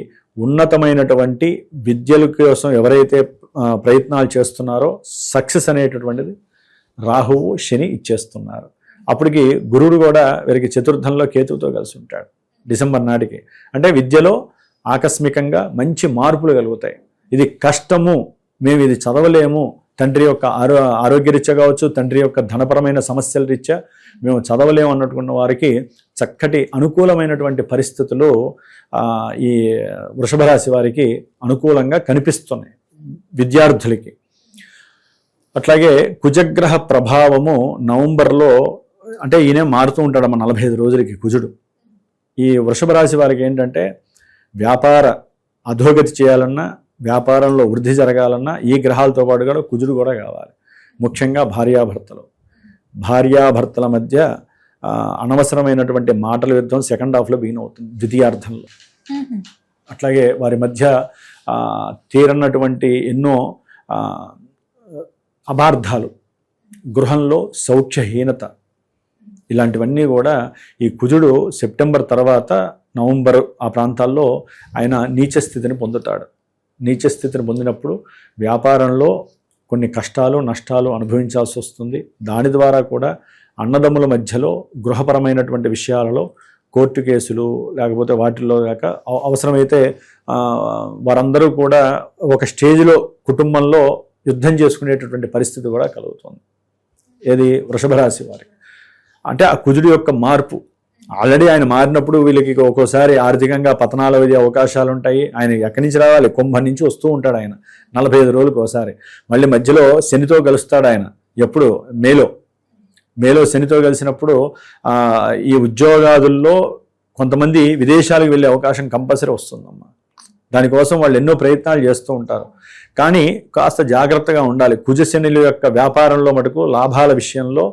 ఉన్నతమైనటువంటి విద్యల కోసం ఎవరైతే ప్రయత్నాలు చేస్తున్నారో సక్సెస్ అనేటటువంటిది రాహువు శని ఇచ్చేస్తున్నారు. అప్పటికి గురుడు కూడా వీరికి చతుర్థంలో కేతువుతో కలిసి ఉంటాడు డిసెంబర్ నాటికి. అంటే విద్యలో ఆకస్మికంగా మంచి మార్పులు కలుగుతాయి. ఇది కష్టము, మేము ఇది చదవలేము, తండ్రి యొక్క ఆరోగ్యరీత్యా కావచ్చు, తండ్రి యొక్క ధనపరమైన సమస్యల రీత్యా మేము చదవలేము అన్నట్టుకున్న వారికి చక్కటి అనుకూలమైనటువంటి పరిస్థితులు ఈ వృషభ రాశి వారికి అనుకూలంగా కనిపిస్తున్నాయి విద్యార్థులకి. అట్లాగే కుజగ్రహ ప్రభావము నవంబర్లో, అంటే ఈయనే మారుతూ ఉంటాడు 45 రోజులకి కుజుడు. ఈ వృషభ రాశి వారికి ఏంటంటే వ్యాపార అధోగతి చేయాలన్నా, వ్యాపారంలో వృద్ధి జరగాలన్నా ఈ గ్రహాలతో పాటుగా కుజుడు కూడా కావాలి. ముఖ్యంగా భార్యాభర్తల మధ్య అనవసరమైనటువంటి మాటల యుద్ధం సెకండ్ హాఫ్లో బిగిన్ అవుతుంది, ద్వితీయార్థంలో. అట్లాగే వారి మధ్య తీరన్నటువంటి ఎన్నో అపార్థాలు, గృహంలో సౌఖ్యహీనత, ఇలాంటివన్నీ కూడా ఈ కుజుడు సెప్టెంబర్ తర్వాత నవంబర్ ఆ ప్రాంతాల్లో ఆయన నీచస్థితిని పొందుతాడు. నీచస్థితిని పొందినప్పుడు వ్యాపారంలో కొన్ని కష్టాలు నష్టాలు అనుభవించాల్సి వస్తుంది. దాని ద్వారా కూడా అన్నదమ్ముల మధ్యలో గృహపరమైనటువంటి విషయాలలో కోర్టు కేసులు లేకపోతే వాటిల్లో లేక అవసరమైతే వారందరూ కూడా ఒక స్టేజ్లో కుటుంబంలో యుద్ధం చేసుకునేటటువంటి పరిస్థితి కూడా కలుగుతుంది. ఏది వృషభ రాశి వారికి. అంటే ఆ కుజుడి యొక్క మార్పు ఆల్రెడీ ఆయన మారినప్పుడు వీళ్ళకి ఒక్కోసారి ఆర్థికంగా పతనాలు అయ్యే అవకాశాలు ఉంటాయి. ఆయన ఎక్కడి నుంచి రావాలి, కుంభం నుంచి వస్తూ ఉంటాడు ఆయన 45 రోజులకు ఒకసారి. మళ్ళీ మధ్యలో శనితో కలుస్తాడు ఆయన. ఎప్పుడు మేలో శనితో కలిసినప్పుడు ఈ ఉద్యోగాదుల్లో కొంతమంది విదేశాలకు వెళ్ళే అవకాశం కంపల్సరీ వస్తుందమ్మా. దానికోసం వాళ్ళు ఎన్నో ప్రయత్నాలు చేస్తూ ఉంటారు. కానీ కాస్త జాగ్రత్తగా ఉండాలి. కుజశనుల యొక్క వ్యాపారంలో మటుకు లాభాల విషయంలో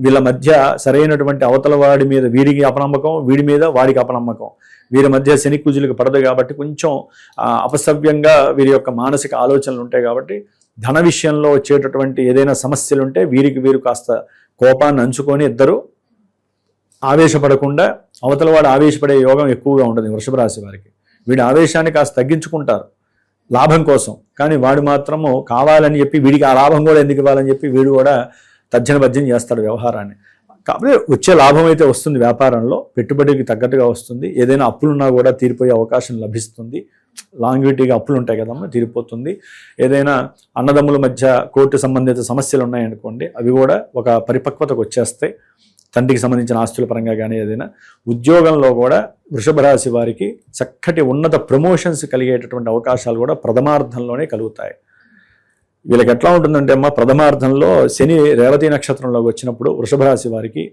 వీళ్ళ మధ్య సరైనటువంటి అవతల వాడి మీద వీడికి అపనమ్మకం, వీడి మీద వాడికి అపనమ్మకం, వీరి మధ్య శని కుజులకు పడదు కాబట్టి కొంచెం అపసవ్యంగా వీరి యొక్క మానసిక ఆలోచనలు ఉంటాయి. కాబట్టి ధన విషయంలో వచ్చేటటువంటి ఏదైనా సమస్యలు ఉంటే వీరు కాస్త కోపాన్ని అంచుకొని ఇద్దరు ఆవేశపడకుండా, అవతల వాడు ఆవేశపడే యోగం ఎక్కువగా ఉంటుంది వృషభ రాశి వారికి. వీడి ఆవేశాన్ని కాస్త తగ్గించుకుంటారు లాభం కోసం. కానీ వాడు మాత్రము కావాలని చెప్పి వీడికి ఆ లాభం కూడా ఎందుకు ఇవ్వాలని చెప్పి వీడు కూడా తర్జన భర్జన చేస్తాడు వ్యవహారాన్ని. కాబట్టి వచ్చే లాభం అయితే వస్తుంది, వ్యాపారంలో పెట్టుబడికి తగ్గట్టుగా వస్తుంది. ఏదైనా అప్పులున్నా కూడా తీరిపోయే అవకాశం లభిస్తుంది. లాంగ్విటీగా అప్పులు ఉంటాయి కదమ్మా, తీరిపోతుంది. ఏదైనా అన్నదమ్ముల మధ్య కోర్టు సంబంధిత సమస్యలు ఉన్నాయనుకోండి, అవి కూడా ఒక పరిపక్వతకు వచ్చేస్తాయి. తండ్రికి సంబంధించిన ఆస్తుల పరంగా కానీ ఏదైనా. ఉద్యోగంలో కూడా వృషభ రాశి వారికి చక్కటి ఉన్నత ప్రమోషన్స్ కలిగేటటువంటి అవకాశాలు కూడా ప్రథమార్థంలోనే కలుగుతాయి. వీళ్ళకి ఎట్లా ఉంటుందంటే అమ్మ, ప్రథమార్థంలో శని రేవతి నక్షత్రంలోకి వచ్చినప్పుడు వృషభ రాశి వారికి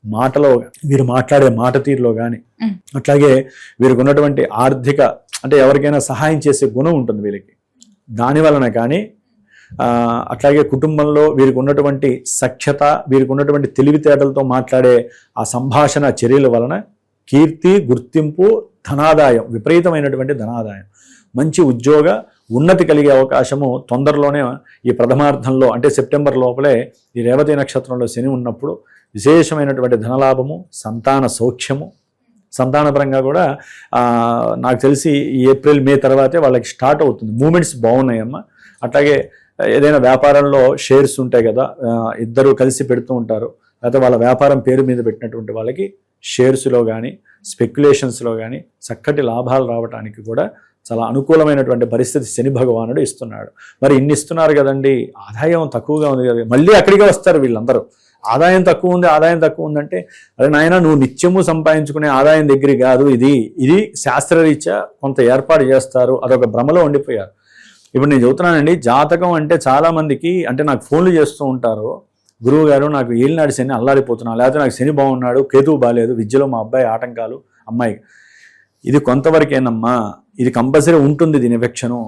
మాటలో, వీరు మాట్లాడే మాట తీరులో కానీ, అట్లాగే వీరికి ఉన్నటువంటి ఆర్థిక, అంటే ఎవరికైనా సహాయం చేసే గుణం ఉంటుంది వీళ్ళకి. దాని వలన కానీ అట్లాగే కుటుంబంలో వీరికి ఉన్నటువంటి సఖ్యత, వీరికి ఉన్నటువంటి తెలివితేటలతో మాట్లాడే ఆ సంభాషణ చర్యల వలన కీర్తి, గుర్తింపు, ధనాదాయం, విపరీతమైనటువంటి ధనాదాయం, మంచి ఉద్యోగ ఉన్నతి కలిగే అవకాశము తొందరలోనే ఈ ప్రథమార్థంలో, అంటే సెప్టెంబర్ లోపలే ఈ రేవతి నక్షత్రంలో శని ఉన్నప్పుడు విశేషమైనటువంటి ధనలాభము, సంతాన సౌఖ్యము. సంతానపరంగా కూడా నాకు తెలిసి ఈ ఏప్రిల్ మే తర్వాతే వాళ్ళకి స్టార్ట్ అవుతుంది. మూమెంట్స్ బాగున్నాయమ్మా. అట్లాగే ఏదైనా వ్యాపారంలో షేర్స్ ఉంటాయి కదా, ఇద్దరు కలిసి పెడుతూ ఉంటారు, లేకపోతే వాళ్ళ వ్యాపారం పేరు మీద పెట్టినటువంటి వాళ్ళకి షేర్స్లో కానీ స్పెక్యులేషన్స్లో కానీ చక్కటి లాభాలు రావడానికి కూడా చాలా అనుకూలమైనటువంటి పరిస్థితి శని భగవానుడు ఇస్తున్నాడు. మరి ఇన్ని ఇస్తున్నారు కదండి, ఆదాయం తక్కువగా ఉంది కదా, మళ్ళీ అక్కడికే వస్తారు వీళ్ళందరూ. ఆదాయం తక్కువ ఉందంటే, అదే నాయన నువ్వు నిత్యము సంపాదించుకునే ఆదాయం దగ్గర కాదు, ఇది శాస్త్రరీత్యా కొంత ఏర్పాటు చేస్తారు. అదొక భ్రమలో ఉండిపోయారు. ఇప్పుడు నేను చెబుతున్నానండి, జాతకం అంటే చాలామందికి, అంటే నాకు ఫోన్లు చేస్తూ ఉంటారు, గురువు గారు నాకు ఏలినాడు శని అల్లాడిపోతున్నా, లేకపోతే నాకు శని బాగున్నాడు, కేతువు బాగాలేదు, విద్యలో మా అబ్బాయి ఆటంకాలు, అమ్మాయి. ఇది కొంతవరకేనమ్మా, ఇది కంపల్సరీ ఉంటుంది దీని ఎఫెక్షను.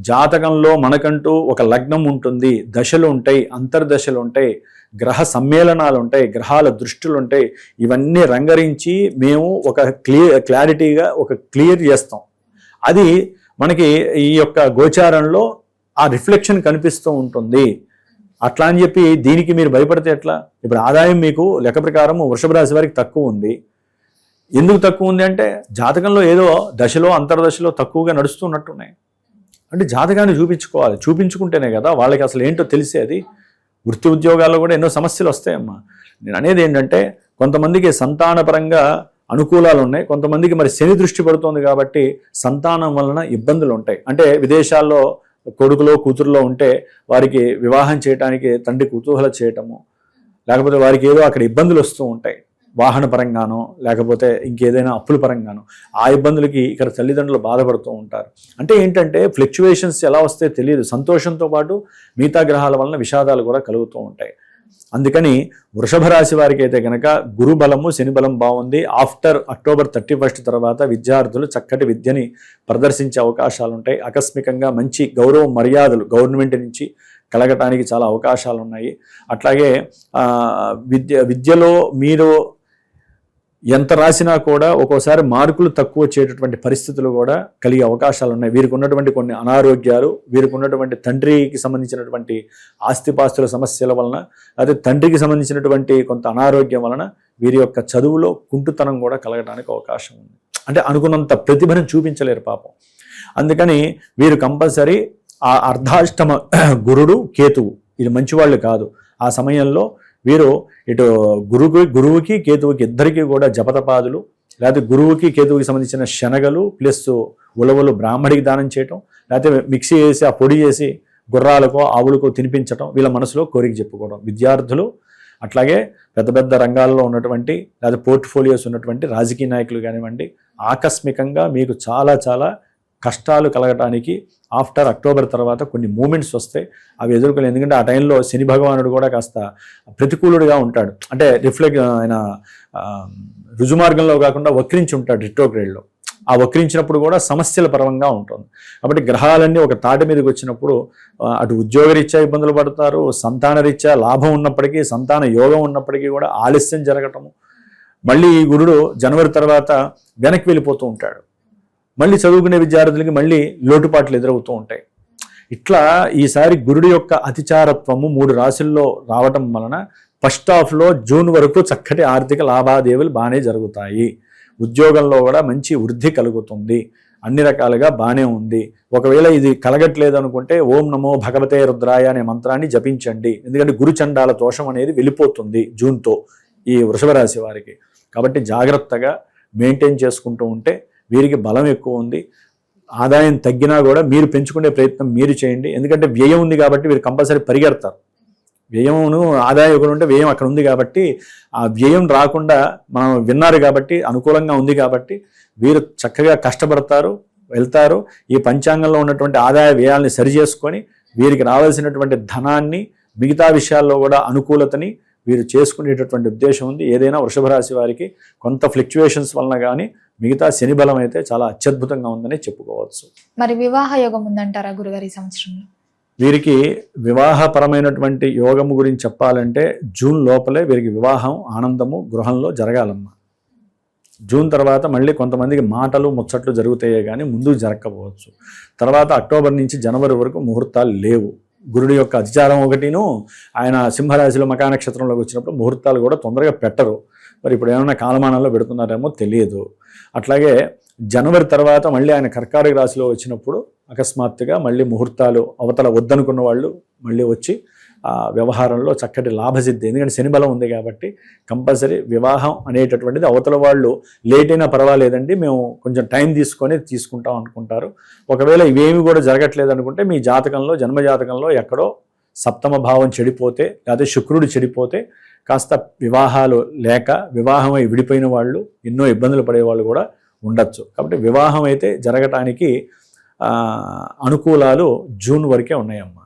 జాతకంలో మనకంటూ ఒక లగ్నం ఉంటుంది, దశలు ఉంటాయి, అంతర్దశలు ఉంటాయి, గ్రహ సమ్మేళనాలు ఉంటాయి, గ్రహాల దృష్టిలు ఉంటాయి. ఇవన్నీ రంగరించి మేము ఒక క్లారిటీగా క్లియర్ చేస్తాం. అది మనకి ఈ యొక్క గోచారంలో ఆ రిఫ్లెక్షన్ కనిపిస్తూ ఉంటుంది. అట్లా అని చెప్పి దీనికి మీరు భయపడితే ఎట్లా? ఇప్పుడు ఆదాయం మీకు లెక్క ప్రకారం వృషభ రాశి వారికి తక్కువ ఉంది. ఎందుకు తక్కువ ఉంది అంటే జాతకంలో ఏదో దశలో అంతర్దశలో తక్కువగా నడుస్తున్నట్టున్నాయి. అంటే జాతకాన్ని చూపించుకోవాలి, చూపించుకుంటేనే కదా వాళ్ళకి అసలు ఏంటో తెలిసేది. వృత్తి ఉద్యోగాల్లో కూడా ఎన్నో సమస్యలు వస్తాయమ్మా. నేను అనేది ఏంటంటే కొంతమందికి సంతానపరంగా అనుకూలాలు ఉన్నాయి, కొంతమందికి మరి శని దృష్టి పడుతుంది కాబట్టి సంతానం వలన ఇబ్బందులు ఉంటాయి. అంటే విదేశాల్లో కొడుకులో కూతురులో ఉంటే వారికి వివాహం చేయడానికి తండ్రి కుతూహలం చేయటము, లేకపోతే వారికి ఏదో అక్కడ ఇబ్బందులు వస్తూ ఉంటాయి, వాహన పరంగానో లేకపోతే ఇంకేదైనా అప్పుల పరంగానో. ఆ ఇబ్బందులకి ఇక్కడ తల్లిదండ్రులు బాధపడుతూ ఉంటారు. అంటే ఏంటంటే ఫ్లక్చువేషన్స్ ఎలా వస్తాయో తెలియదు. సంతోషంతో పాటు మిగతా గ్రహాల వలన విషాదాలు కూడా కలుగుతూ ఉంటాయి. అందుకని వృషభ రాశి వారికి అయితే కనుక గురు బలము శని బలం బాగుంది. ఆఫ్టర్ అక్టోబర్ 31 తర్వాత విద్యార్థులు చక్కటి విద్యని ప్రదర్శించే అవకాశాలు ఉంటాయి. ఆకస్మికంగా మంచి గౌరవ మర్యాదలు గవర్నమెంట్ నుంచి కలగటానికి చాలా అవకాశాలు ఉన్నాయి. అట్లాగే విద్యలో మీరు ఎంత రాసినా కూడా ఒక్కోసారి మార్కులు తక్కువ వచ్చేటటువంటి పరిస్థితులు కూడా కలిగే అవకాశాలు ఉన్నాయి. వీరికి ఉన్నటువంటి కొన్ని అనారోగ్యాలు, వీరికి ఉన్నటువంటి తండ్రికి సంబంధించినటువంటి ఆస్తిపాస్తుల సమస్యల వలన, అదే తండ్రికి సంబంధించినటువంటి కొంత అనారోగ్యం వలన వీరి యొక్క చదువులో కుంటుతనం కూడా కలగడానికి అవకాశం ఉంది. అంటే అనుకున్నంత ప్రతిభను చూపించలేరు పాపం. అందుకని వీరు కంపల్సరీ ఆ అర్ధాష్టమ గురుడు కేతువు ఇది మంచివాళ్ళు కాదు. ఆ సమయంలో వీరు ఇటు గురువుకి కేతువుకి ఇద్దరికి కూడా జపతపాదులు, లేకపోతే గురువుకి కేతువుకి సంబంధించిన శనగలు ప్లస్ ఉలవలు బ్రాహ్మడికి దానం చేయటం, లేకపోతే మిక్సీ వేసి ఆ పొడి చేసి గుర్రాలకో ఆవులకో తినిపించటం, వీళ్ళ మనసులో కోరిక చెప్పుకోవడం. విద్యార్థులు అట్లాగే పెద్ద పెద్ద రంగాల్లో ఉన్నటువంటి లేదా పోర్ట్ఫోలియోస్ ఉన్నటువంటి రాజకీయ నాయకులు కానివ్వండి, ఆకస్మికంగా మీకు చాలా చాలా కష్టాలు కలగటానికి ఆఫ్టర్ అక్టోబర్ తర్వాత కొన్ని మూమెంట్స్ వస్తాయి. అవి ఎదుర్కోలేదు. ఎందుకంటే ఆ టైంలో శని భగవానుడు కూడా కాస్త ప్రతికూలుడిగా ఉంటాడు. అంటే ఆయన రుజుమార్గంలో కాకుండా వక్రించి ఉంటాడు రిట్రోగ్రేడ్లో. ఆ వక్రించినప్పుడు కూడా సమస్యల పరంగా ఉంటుంది. కాబట్టి గ్రహాలన్నీ ఒక తాటి మీదకి వచ్చినప్పుడు అటు ఉద్యోగరీత్యా ఇబ్బందులు పడతారు, సంతానరీత్యా లాభం ఉన్నప్పటికీ సంతాన యోగం ఉన్నప్పటికీ కూడా ఆలస్యం జరగటము. మళ్ళీ ఈ గురుడు జనవరి తర్వాత వెనక్కి వెళ్ళిపోతూ ఉంటాడు. మళ్ళీ చదువుకునే విద్యార్థులకి మళ్ళీ లోటుపాట్లు ఎదురవుతూ ఉంటాయి. ఇట్లా ఈసారి గురుడు యొక్క అతిచారత్వము 3 రాశుల్లో రావటం వలన ఫస్ట్ హాఫ్లో జూన్ వరకు చక్కటి ఆర్థిక లావాదేవీలు బాగానే జరుగుతాయి. ఉద్యోగంలో కూడా మంచి వృద్ధి కలుగుతుంది. అన్ని రకాలుగా బాగానే ఉంది. ఒకవేళ ఇది కలగట్లేదు అనుకుంటే ఓం నమో భగవతే రుద్రాయ అనే మంత్రాన్ని జపించండి. ఎందుకంటే గురుచండాల దోషం అనేది వెళ్ళిపోతుంది జూన్తో ఈ వృషభ రాశి వారికి. కాబట్టి జాగ్రత్తగా మెయింటైన్ చేసుకుంటూ ఉంటే వీరికి బలం ఎక్కువ ఉంది. ఆదాయం తగ్గినా కూడా మీరు పెంచుకునే ప్రయత్నం మీరు చేయండి. ఎందుకంటే వ్యయం ఉంది కాబట్టి వీరు కంపల్సరీ పరిగెడతారు. వ్యయమును ఆదాయం ఒకటి ఉంటే వ్యయం అక్కడ ఉంది కాబట్టి ఆ వ్యయం రాకుండా మనం విన్నారు కాబట్టి అనుకూలంగా ఉంది కాబట్టి వీరు చక్కగా కష్టపడతారు, వెళ్తారు. ఈ పంచాంగంలో ఉన్నటువంటి ఆదాయ వ్యయాల్ని సరిచేసుకొని వీరికి రావాల్సినటువంటి ధనాన్ని మిగతా విషయాల్లో కూడా అనుకూలతని వీరు చేసుకునేటటువంటి ఉద్దేశం ఉంది. ఏదైనా వృషభ రాశి వారికి కొంత ఫ్లక్చువేషన్స్ వలన కానీ మిగతా శని బలం అయితే చాలా అత్యద్భుతంగా ఉందని చెప్పుకోవచ్చు. మరి వివాహ యోగం ఉందంటారా గురుగారి సంవత్సరంలో? వీరికి వివాహపరమైనటువంటి యోగము గురించి చెప్పాలంటే జూన్ లోపలే వీరికి వివాహం ఆనందము గృహంలో జరగాలమ్మా. జూన్ తర్వాత మళ్ళీ కొంతమందికి మాటలు ముచ్చట్లు జరుగుతాయే కానీ ముందుకు జరగకపోవచ్చు. తర్వాత అక్టోబర్ నుంచి జనవరి వరకు ముహూర్తాలు లేవు. గురుడి యొక్క అతిచారం ఒకటిను ఆయన సింహరాశిలో మకా నక్షత్రంలోకి వచ్చినప్పుడు ముహూర్తాలు కూడా తొందరగా పెట్టరు. మరి ఇప్పుడు ఏమైనా కాలమానాల్లో పెడుతున్నారేమో తెలియదు. అట్లాగే జనవరి తర్వాత మళ్ళీ ఆయన కర్కాటక రాశిలో వచ్చినప్పుడు అకస్మాత్తుగా మళ్ళీ ముహూర్తాలు అవతల వద్దనుకున్న వాళ్ళు మళ్ళీ వచ్చి ఆ వ్యవహారంలో చక్కటి లాభసిద్ధి. ఎందుకంటే శని బలం ఉంది కాబట్టి కంపల్సరీ వివాహం అనేటటువంటిది అవతల వాళ్ళు లేట్ అయినా పర్వాలేదండి, మేము కొంచెం టైం తీసుకుంటాం అనుకుంటారు. ఒకవేళ ఇవేమి కూడా జరగట్లేదు అనుకుంటే మీ జాతకంలో జన్మజాతకంలో ఎక్కడో సప్తమ భావం చెడిపోతే లేదా శుక్రుడు చెడిపోతే కాస్త వివాహాలు లేక వివాహమై విడిపోయిన వాళ్ళు ఎన్నో ఇబ్బందులు పడేవాళ్ళు కూడా ఉండొచ్చు. కాబట్టి వివాహం అయితే జరగటానికి అనుకూలాలు జూన్ వరకే ఉన్నాయమ్మా.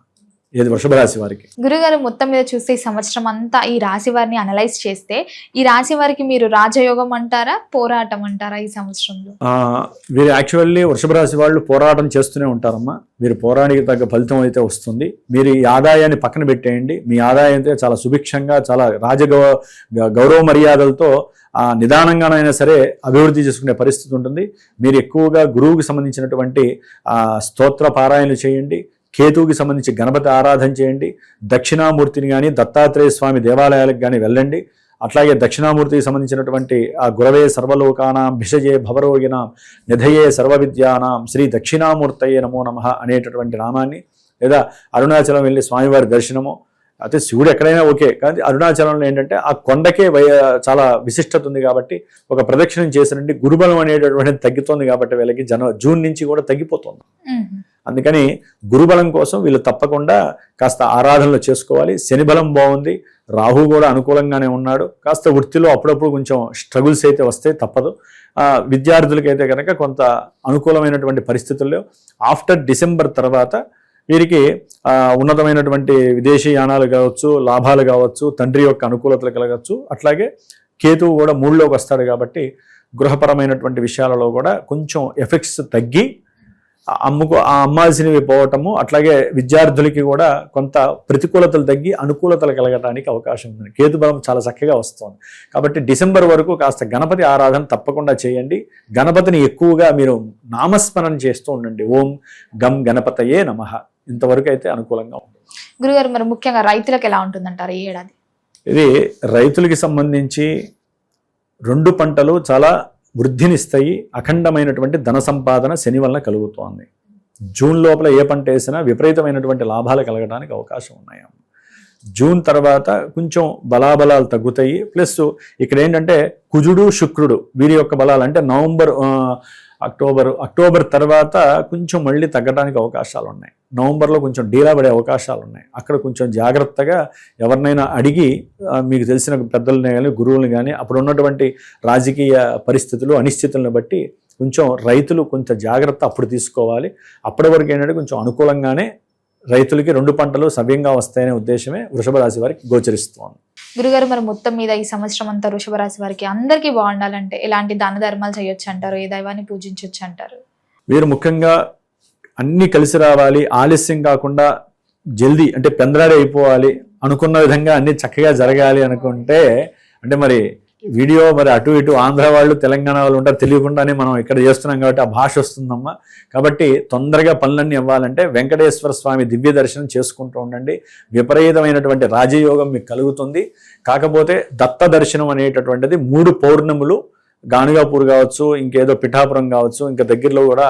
ఏది వృషభ రాశి వారికి. గురుగారు మొత్తం మీద చూస్తే ఈ సంవత్సరం అంతా ఈ రాశి వారిని అనలైజ్ చేస్తే ఈ రాశి వారికి మీరు రాజయోగం అంటారా, పోరాటం అంటారా ఈ సంవత్సరంలో? వీరు యాక్చువల్లీ వృషభ రాశి వాళ్ళు పోరాటం చేస్తూనే ఉంటారమ్మా. మీరు పోరాటానికి తగ్గ ఫలితం అయితే వస్తుంది. మీరు ఈ ఆదాయాన్ని పక్కన పెట్టేయండి. మీ ఆదాయం అయితే చాలా సుభిక్షంగా, చాలా గౌరవ మర్యాదలతో నిదానంగానైనా సరే అభివృద్ధి చేసుకునే పరిస్థితి ఉంటుంది. మీరు ఎక్కువగా గురువుకి సంబంధించినటువంటి స్తోత్ర పారాయణలు చేయండి. కేతువుకి సంబంధించి గణపతి ఆరాధన చేయండి. దక్షిణామూర్తిని కానీ దత్తాత్రేయ స్వామి దేవాలయాలకు కానీ వెళ్ళండి. అట్లాగే దక్షిణామూర్తికి సంబంధించినటువంటి ఆ గురవే సర్వలోకానాం భిషజే భవరోగినాం నిధయే సర్వవిద్యానాం శ్రీ దక్షిణామూర్తయే నమో నమః అనేటటువంటి నామాన్ని, లేదా అరుణాచలం వెళ్ళి స్వామివారి దర్శనము. అయితే శివుడు ఎక్కడైనా ఓకే, కానీ అరుణాచలంలో ఏంటంటే ఆ కొండకే చాలా విశిష్టత ఉంది కాబట్టి ఒక ప్రదక్షిణం చేసినండి గురుబలం అనేటటువంటి తగ్గుతోంది కాబట్టి వీళ్ళకి జూన్ నుంచి కూడా తగ్గిపోతుంది. అందుకని గురుబలం కోసం వీళ్ళు తప్పకుండా కాస్త ఆరాధనలు చేసుకోవాలి. శని బలం బాగుంది, రాహు కూడా అనుకూలంగానే ఉన్నాడు. కాస్త వృత్తిలో అప్పుడప్పుడు కొంచెం స్ట్రగుల్స్ అయితే వస్తే తప్పదు. విద్యార్థులకైతే కనుక కొంత అనుకూలమైనటువంటి పరిస్థితుల్లో ఆఫ్టర్ డిసెంబర్ తర్వాత వీరికి ఉన్నతమైనటువంటి విదేశీ యానాలు కావచ్చు, లాభాలు కావచ్చు, తండ్రి యొక్క అనుకూలతలు కలగచ్చు. అట్లాగే కేతువు కూడా 3లోకి వస్తాడు కాబట్టి గృహపరమైనటువంటి విషయాలలో కూడా కొంచెం ఎఫెక్ట్స్ తగ్గి అమ్మాల్సినవి పోవటము, అట్లాగే విద్యార్థులకి కూడా కొంత ప్రతికూలతలు తగ్గి అనుకూలతలు కలగడానికి అవకాశం ఉంది. కేతు బలం చాలా చక్కగా వస్తుంది కాబట్టి డిసెంబర్ వరకు కాస్త గణపతి ఆరాధన తప్పకుండా చేయండి. గణపతిని ఎక్కువగా మీరు నామస్మరణ చేస్తూ ఉండండి. ఓం గం గణపతయే నమః. ఇంతవరకు అయితే అనుకూలంగా ఉంది. గురుగారు మరి ముఖ్యంగా రైతులకు ఎలా ఉంటుందంటారు ఈ ఏడాది? ఇది రైతులకి సంబంధించి 2 పంటలు చాలా వృద్ధినిస్తాయి. అఖండమైనటువంటి ధన సంపాదన శని వలన కలుగుతోంది. జూన్ లోపల ఏ పంట వేసినా విపరీతమైనటువంటి లాభాలు కలగడానికి అవకాశం ఉన్నాయి. జూన్ తర్వాత కొంచెం బలాబలాలు తగ్గుతాయి. ప్లస్ ఇక్కడ ఏంటంటే కుజుడు శుక్రుడు వీరి యొక్క బలాలు అంటే అక్టోబర్ తర్వాత కొంచెం మళ్ళీ తగ్గడానికి అవకాశాలు ఉన్నాయి. నవంబర్లో కొంచెం డీలా పడే అవకాశాలు ఉన్నాయి. అక్కడ కొంచెం జాగ్రత్తగా ఎవరినైనా అడిగి మీకు తెలిసిన పెద్దలని కానీ గురువులను కానీ అప్పుడు ఉన్నటువంటి రాజకీయ పరిస్థితులు అనిశ్చితులను బట్టి కొంచెం రైతులు కొంచెం జాగ్రత్త అప్పుడు తీసుకోవాలి. అప్పటి వరకు ఏంటంటే కొంచెం అనుకూలంగానే రైతులకి 2 పంటలు సవ్యంగా వస్తాయనే ఉద్దేశమే వృషభ రాశి వారికి గోచరిస్తోంది. గురుగారు మరి మొత్తం మీద ఈ సంవత్సరం అంతా వృషభ రాశి వారికి అందరికీ బాగుండాలంటే ఎలాంటి దాన ధర్మాలు చేయొచ్చు అంటారు? ఏ దైవాన్ని పూజించవచ్చు అంటారు? వీరు ముఖ్యంగా అన్ని కలిసి రావాలి, ఆలస్యం కాకుండా జల్దీ అంటే పెందరాడే అయిపోవాలి, అనుకున్న విధంగా అన్ని చక్కగా జరగాలి అనుకుంటే అంటే మరి వీడియో మరి అటు ఇటు ఆంధ్ర వాళ్ళు తెలంగాణ వాళ్ళు ఉంటారు, తెలియకుండానే మనం ఇక్కడ చేస్తున్నాం కాబట్టి ఆ భాష వస్తుందమ్మా. కాబట్టి తొందరగా పనులన్నీ ఇవ్వాలంటే వెంకటేశ్వర స్వామి దివ్య దర్శనం చేసుకుంటూ ఉండండి. విపరీతమైనటువంటి రాజయోగం మీకు కలుగుతుంది. కాకపోతే దత్త దర్శనం అనేటటువంటిది 3 పౌర్ణములు గానుగాపూర్ కావచ్చు, ఇంకేదో పిఠాపురం కావచ్చు, ఇంకా దగ్గరలో కూడా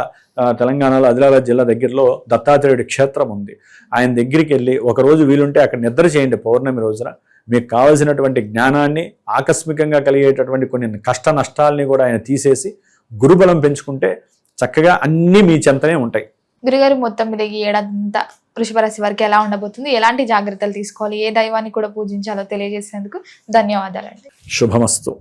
తెలంగాణలో ఆదిలాబాద్ జిల్లా దగ్గరలో దత్తాత్రేయుడి క్షేత్రం ఉంది. ఆయన దగ్గరికి వెళ్ళి ఒకరోజు వీలుంటే అక్కడ నిద్ర చేయండి. పౌర్ణమి రోజున మీకు కావలసినటువంటి జ్ఞానాన్ని, ఆకస్మికంగా కలిగేటటువంటి కొన్ని కష్ట నష్టాలని కూడా ఆయన తీసేసి గురుబలం పెంచుకుంటే చక్కగా అన్నీ మీ చెంతనే ఉంటాయి. గురుగారు మొత్తం మీద ఈ ఏడాదంతా వృషభ రాశి వారికి ఎలా ఉండబోతుంది, ఎలాంటి జాగ్రత్తలు తీసుకోవాలి, ఏ దైవాన్ని కూడా పూజించాలో తెలియజేసేందుకు ధన్యవాదాలండి. శుభమస్తు.